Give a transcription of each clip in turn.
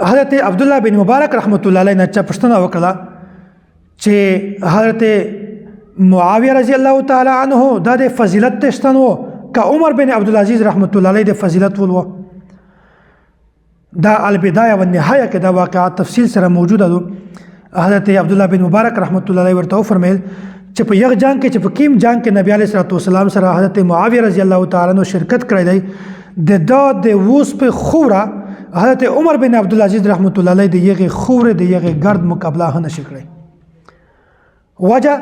حضرت عبدالله بن مبارک رحمت الله علیه نه چا پوښتنه وکړه چې حضرت معاویه رضی الله تعالی عنه دا د فضیلت تشتن و که عمر بن عبدالعزیز رحمت الله علیه د فضیلت ولو. دا البدایه والنهایه کې دا واقعات تفصیل سره موجوده ده. حضرت عبدالله بن مبارک رحمت الله علیه ورته وفرمایل چې په یغ جنگ کې چې په کیم جنگ کې نبی علیه الصلوۃ والسلام سره حضرت معاویه رضی الله تعالی عنہ شرکت کړی دی د دا د ووس په خوره حضرت عمر بن عبدالعزیز رحمت الله علیه د یغه خوره د یغه ګرد مقابله نه شي کړی. وجه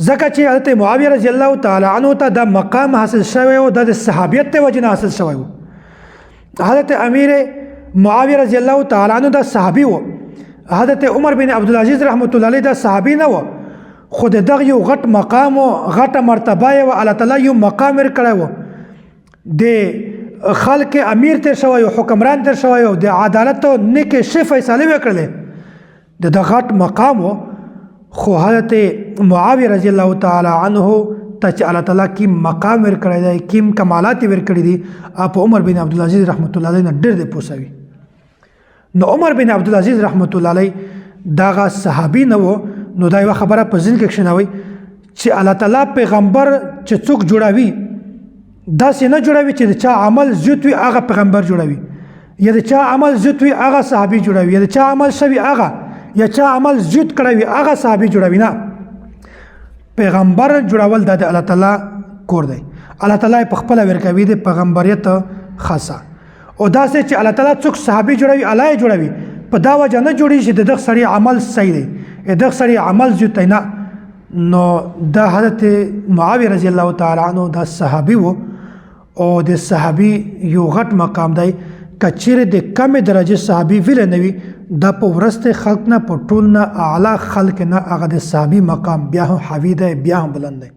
ځکه چې حضرت معاویه رضی الله تعالی عنہ ته دا مقام حاصل شوی او د صحابیت ته وجه حاصل شوی و. حضرت امیر معاویه رضی الله تعالی عنہ دا صحابي و. حضرت عمر بن عبدالعزیز رحمت الله علیه دا صحابي نه و، خود دغه یو غټ مقام او غټه مرتبه او الله تعالی یو مقام ورکړی و. د خلق امیر تر شوی او حکمران تر شوی او د عدالت او نیک شی فیصله وکړلې د غټ مقام و. خو حضرت معاویه رضی الله تعالی عنہ ته چې الله تعالی کی مقام ورکړی دی، کیم کمالات ورکړي دي، په عمر بن عبدالعزیز رحمت الله علیه نه ډېر دی پوسوي. نو عمر بن عبدالعزیز رحمت الله علیه دغه صحابي نه و. نو دا یو خبره په ذهن کې کښېنوئ چې الله تعالی پیغمبر چې څوک جوړوي داسې نه جوړوي چې د چا عمل زیات وي هغه پیغمبر جوړوي، یا د چا عمل زیات وي هغه صحابي جوړوي، یا د چا عمل شوي هغه یا چا عمل زیات کړی وي هغه صحابي جوړوي. نه، پیغمبر جوړول د الله تعالی کور دی. الله تعالی په خپله ورکوي د پیغمبریت خاصه، او داسې چې الله تعالی څوک صحابي جوړوي الله یې جوړوي. په دا وجه نه جوړېږي چې د دغه سړي عمل صحیح دی، دغه سړي عمل زیات دی. نه، نو دا حضرت معاویه رضی الله تعالی عنہ دا صحابي و او د صحابي یو غټ مقام دی. که چیرې د کمې درجې صحابي ویلی نه وي دا په ورسته خلق نه په ټول نه اعلی خلق نه هغه د صحابي مقام بیا هم حوی دی، بیا هم بلند دی.